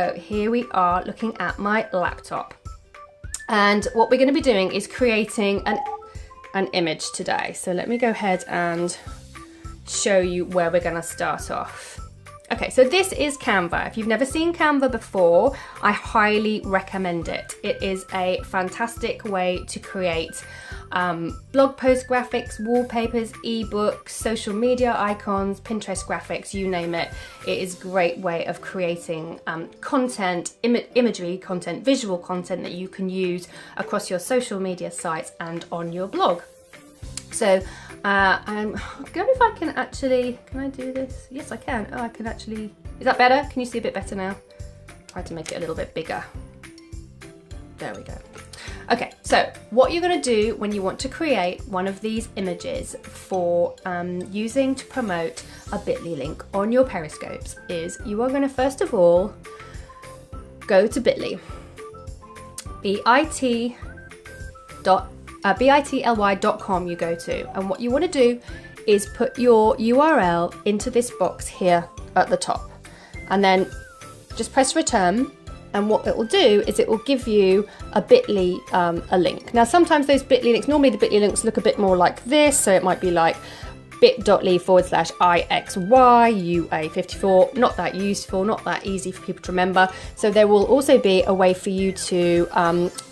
So here we are looking at my laptop. And what we're going to be doing is creating an image today. So let me go ahead and show you where we're going to start off. Okay, so this is Canva. If you've never seen Canva before, I highly recommend it. It is a fantastic way to create blog post graphics, wallpapers, ebooks, social media icons, Pinterest graphics, you name it. It is a great way of creating content, imagery content, visual content that you can use across your social media sites and on your blog. So I'm going if I can actually, can I do this? Yes, I can. Oh, I can actually, is that better? Can you see a bit better now? Try to make it a little bit bigger. There we go. Okay, so what you're going to do when you want to create one of these images for using to promote a bit.ly link on your Periscopes is you are going to first of all go to bit.ly, bit.ly.com you go to, and what you want to do is put your URL into this box here at the top, and then just press return. And what it will do is it will give you a bit.ly a link. Now sometimes those bit.ly links, normally the bit.ly links look a bit more like this, so it might be like bit.ly/IXYUA54, not that useful, not that easy for people to remember. So there will also be a way for you to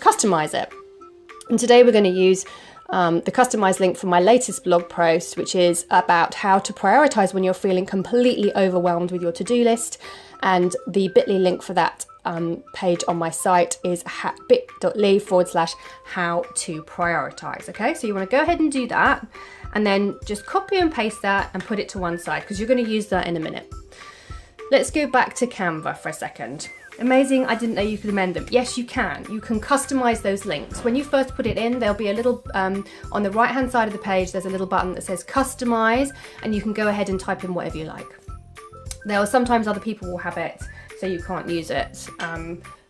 customize it. And today we're going to use the customized link from my latest blog post, which is about how to prioritize when you're feeling completely overwhelmed with your to-do list. And the bit.ly link for that page on my site is bit.ly/how to prioritize. Okay, so you want to go ahead and do that, and then just copy and paste that and put it to one side because you're going to use that in a minute. Let's go back to Canva for a second. Amazing, I didn't know you could amend them. Yes, you can. You can customize those links. When you first put it in, there'll be a little, on the right hand side of the page, there's a little button that says customize, and you can go ahead and type in whatever you like. There are sometimes other people will have it, so you can't use it,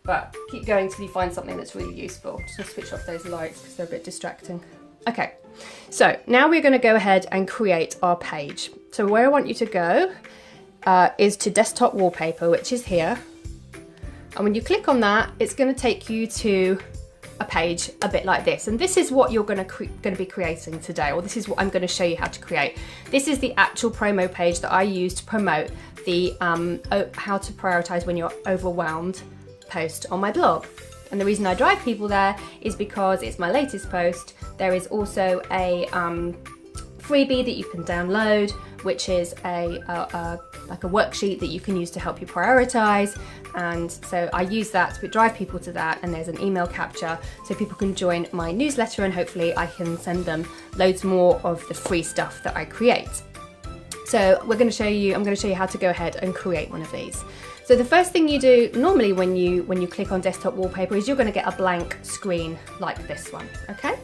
but keep going till you find something that's really useful. Just gonna switch off those lights because they're a bit distracting. Okay, so now we're gonna go ahead and create our page. So where I want you to go is to desktop wallpaper, which is here. And when you click on that, it's gonna take you to a page a bit like this. And this is what you're gonna be creating today, or this is what I'm gonna show you how to create. This is the actual promo page that I use to promote the how to prioritize when you're overwhelmed post on my blog. And the reason I drive people there is because it's my latest post. There is also a freebie that you can download, which is like a worksheet that you can use to help you prioritize. And so I use that to drive people to that, and there's an email capture so people can join my newsletter, and hopefully I can send them loads more of the free stuff that I create. So I'm going to show you how to go ahead and create one of these. So the first thing you do normally when you click on desktop wallpaper is you're going to get a blank screen like this one, okay?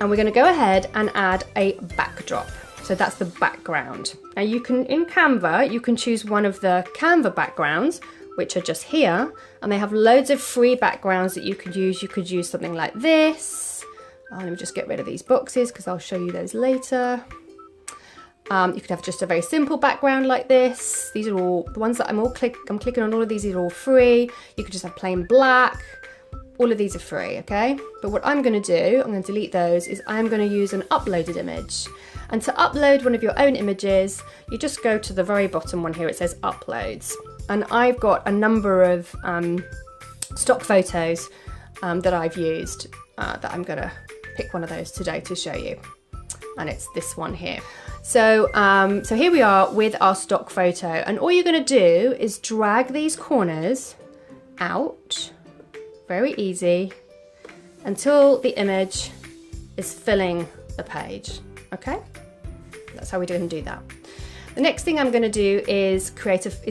And we're going to go ahead and add a backdrop. So that's the background. Now you can, in Canva, you can choose one of the Canva backgrounds, which are just here, and they have loads of free backgrounds that you could use. You could use something like this. Let me just get rid of these boxes because I'll show you those later. You could have just a very simple background like this. These are all the ones that I'm clicking on. All of these are all free. You could just have plain black. All of these are free, okay? But what I'm going to do, I'm going to delete those, is I'm going to use an uploaded image. And to upload one of your own images, you just go to the very bottom one here. It says uploads. And I've got a number of stock photos that I've used that I'm going to pick one of those today to show you. And it's this one here. So, so here we are with our stock photo, and all you're going to do is drag these corners out, very easy, until the image is filling the page, okay? That's how we're going to do that. The next thing I'm going to do is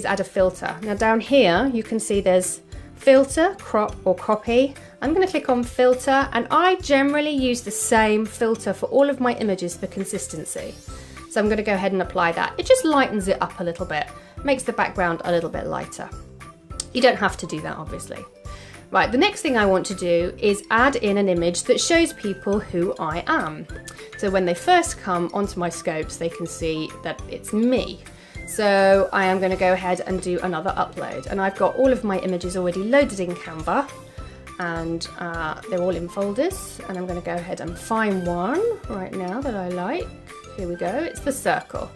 add a filter. Now down here, you can see there's filter, crop or copy. I'm going to click on filter, and I generally use the same filter for all of my images for consistency. So I'm going to go ahead and apply that. It just lightens it up a little bit, makes the background a little bit lighter. You don't have to do that, obviously. Right, the next thing I want to do is add in an image that shows people who I am. So when they first come onto my scopes, they can see that it's me. So I am going to go ahead and do another upload, and I've got all of my images already loaded in Canva, and they're all in folders, and I'm going to go ahead and find one right now that I like. Here we go, it's the circle.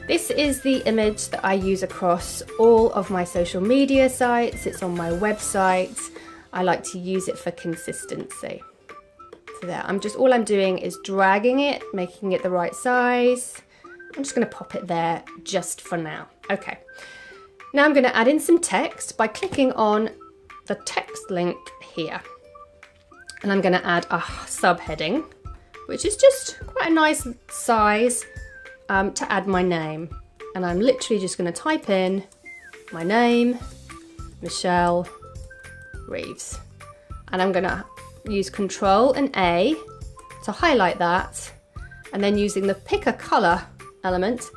This is the image that I use across all of my social media sites. It's on my website. I like to use it for consistency. So there, all I'm doing is dragging it, making it the right size. I'm just going to pop it there just for now. Okay, now I'm going to add in some text by clicking on the text link here. And I'm going to add a subheading, which is just quite a nice size to add my name. And I'm literally just going to type in my name, Michelle Reeves. And I'm going to use Control and A to highlight that, and then using the pick a color element.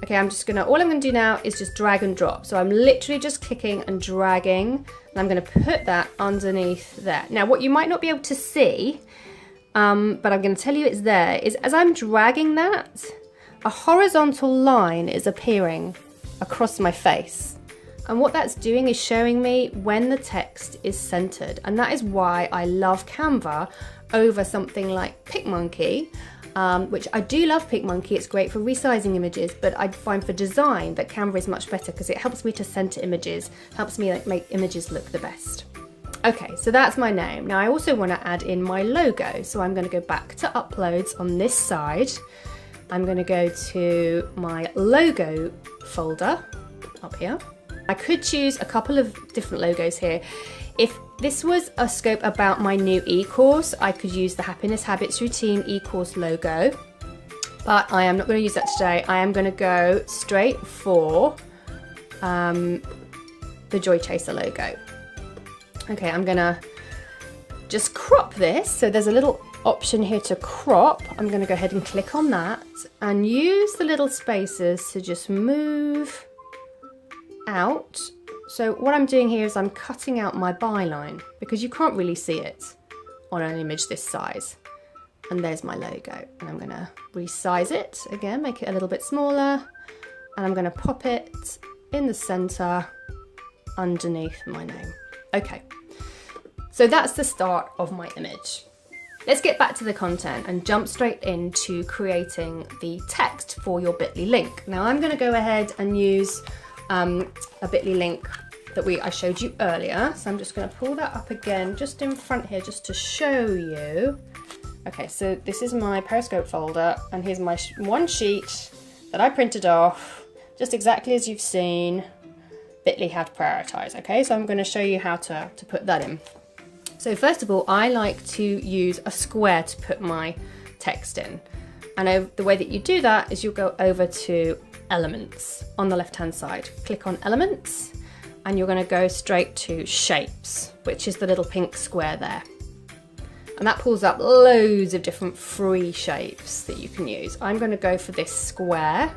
Okay, all I'm gonna do now is just drag and drop. So I'm literally just clicking and dragging, and I'm gonna put that underneath there. Now, what you might not be able to see, but I'm gonna tell you it's there, is as I'm dragging that, a horizontal line is appearing across my face. And what that's doing is showing me when the text is centered. And that is why I love Canva over something like PicMonkey, which I do love PicMonkey. It's great for resizing images, but I find for design that Canva is much better because it helps me to center images, helps me make images look the best. Okay, so that's my name. Now I also want to add in my logo. So I'm going to go back to uploads on this side. I'm going to go to my logo folder up here. I could choose a couple of different logos here. If this was a scope about my new e-course, I could use the Happiness Habits Routine e-course logo, but I am not going to use that today. I am going to go straight for the Joy Chaser logo. Okay, I'm going to just crop this. So there's a little option here to crop. I'm going to go ahead and click on that and use the little spaces to just move out. So what I'm doing here is I'm cutting out my byline because you can't really see it on an image this size. And there's my logo, and I'm going to resize it again, make it a little bit smaller, and I'm going to pop it in the center underneath my name. Okay, so that's the start of my image. Let's get back to the content and jump straight into creating the text for your bit.ly link. Now I'm going to go ahead and use a bit.ly link that I showed you earlier. So I'm just going to pull that up again just in front here just to show you. Okay, so this is my Periscope folder, and here's my one sheet that I printed off, just exactly as you've seen bit.ly how to prioritize. Okay, so I'm going to show you how to put that in. So first of all, I like to use a square to put my text in. And the way that you do that is you'll go over to Elements on the left hand side. Click on Elements, and you're going to go straight to Shapes, which is the little pink square there. And that pulls up loads of different free shapes that you can use. I'm going to go for this square,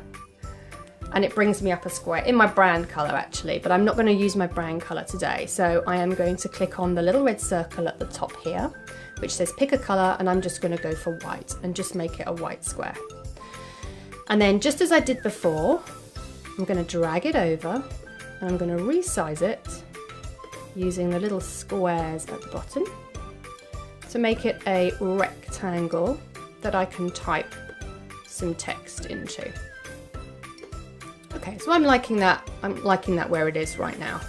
and it brings me up a square in my brand color actually, but I'm not going to use my brand color today. So I am going to click on the little red circle at the top here, which says pick a color, and I'm just going to go for white and just make it a white square. And then just as I did before, I'm going to drag it over, and I'm going to resize it using the little squares at the bottom to make it a rectangle that I can type some text into. Okay, so I'm liking that where it is right now.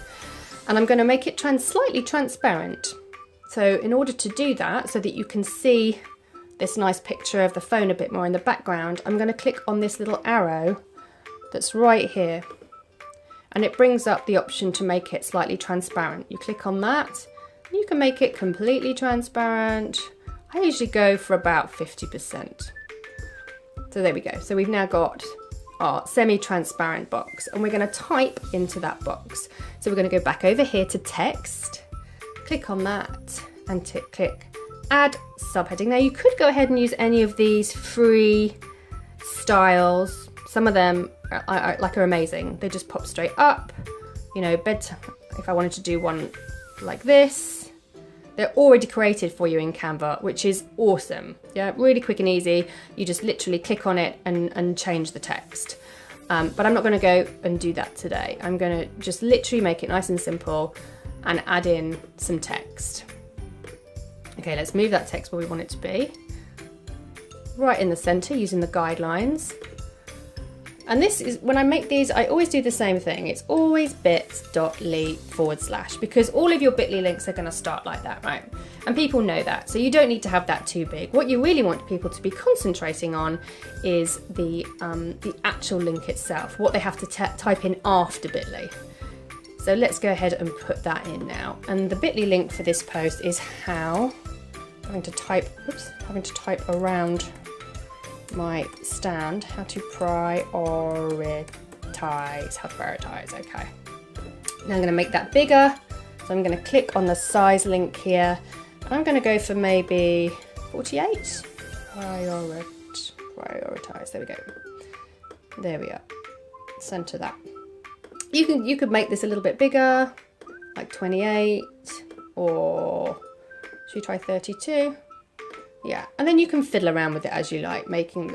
And I'm going to make it slightly transparent. So in order to do that, so that you can see this nice picture of the phone a bit more in the background, I'm going to click on this little arrow that's right here. And it brings up the option to make it slightly transparent. You click on that, and you can make it completely transparent. I usually go for about 50%. So there we go. So we've now got our semi-transparent box, and we're going to type into that box. So we're going to go back over here to text, click on that, and click add subheading. Now you could go ahead and use any of these free styles. Some of them are amazing. They just pop straight up. You know, if I wanted to do one like this, they're already created for you in Canva, which is awesome. Yeah, really quick and easy. You just literally click on it and change the text. but I'm not going to go and do that today. I'm going to just literally make it nice and simple and add in some text. Okay, let's move that text where we want it to be. Right in the center using the guidelines. And this is, when I make these, I always do the same thing. It's always bit.ly / because all of your bit.ly links are going to start like that, right? And people know that. So you don't need to have that too big. What you really want people to be concentrating on is the actual link itself, what they have to type in after bit.ly. So let's go ahead and put that in now. And the bit.ly link for this post is having to type around my stand, how to prioritize, okay. Now I'm going to make that bigger, so I'm going to click on the size link here, and I'm going to go for maybe 48, prioritize, there we are, center that. You could make this a little bit bigger, like 28, or should we try 32? Yeah, and then you can fiddle around with it as you like, making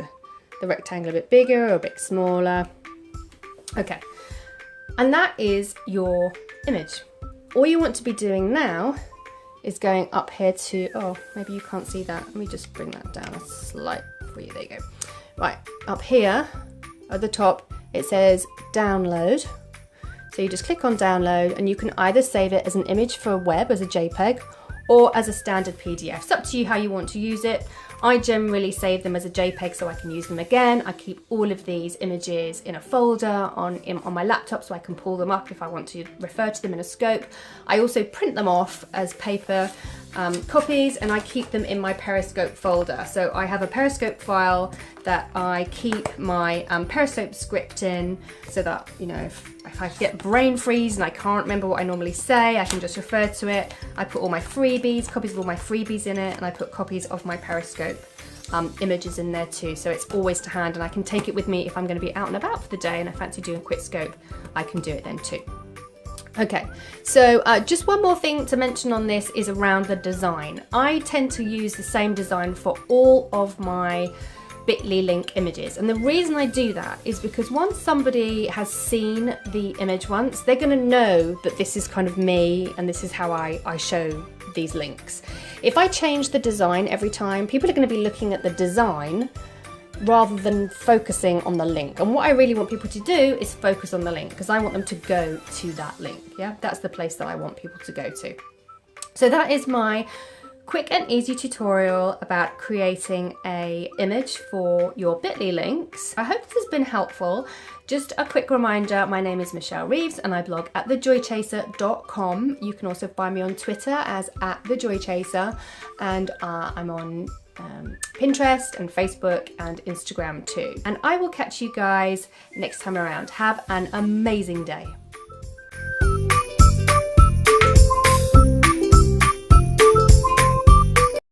the rectangle a bit bigger or a bit smaller. Okay, and that is your image. All you want to be doing now is going up here to, oh, maybe you can't see that. Let me just bring that down a slight for you. There you go. Right, up here at the top, it says download. So you just click on download, and you can either save it as an image for web, as a JPEG, or as a standard PDF. It's up to you how you want to use it. I generally save them as a JPEG so I can use them again. I keep all of these images in a folder on my laptop so I can pull them up if I want to refer to them in a scope. I also print them off as paper copies, and I keep them in my Periscope folder. So I have a Periscope file that I keep my Periscope script in, so that, you know, if I get brain freeze and I can't remember what I normally say, I can just refer to it. I put all my freebies, copies of all my freebies in it, and I put copies of my Periscope images in there too, so it's always to hand, and I can take it with me if I'm going to be out and about for the day and I fancy doing a quick scope. I can do it then too. Okay, so just one more thing to mention on this is around the design. I tend to use the same design for all of my bit.ly link images, and the reason I do that is because once somebody has seen the image once, they're going to know that this is kind of me and this is how I show these links. If I change the design every time, people are going to be looking at the design rather than focusing on the link. And what I really want people to do is focus on the link, because I want them to go to that link. Yeah, that's the place that I want people to go to. So that is my quick and easy tutorial about creating an image for your bit.ly links. I hope this has been helpful. Just a quick reminder, my name is Michelle Reeves and I blog at thejoychaser.com. You can also find me on Twitter as @thejoychaser, and I'm on Pinterest and Facebook and Instagram too. And I will catch you guys next time around. Have an amazing day.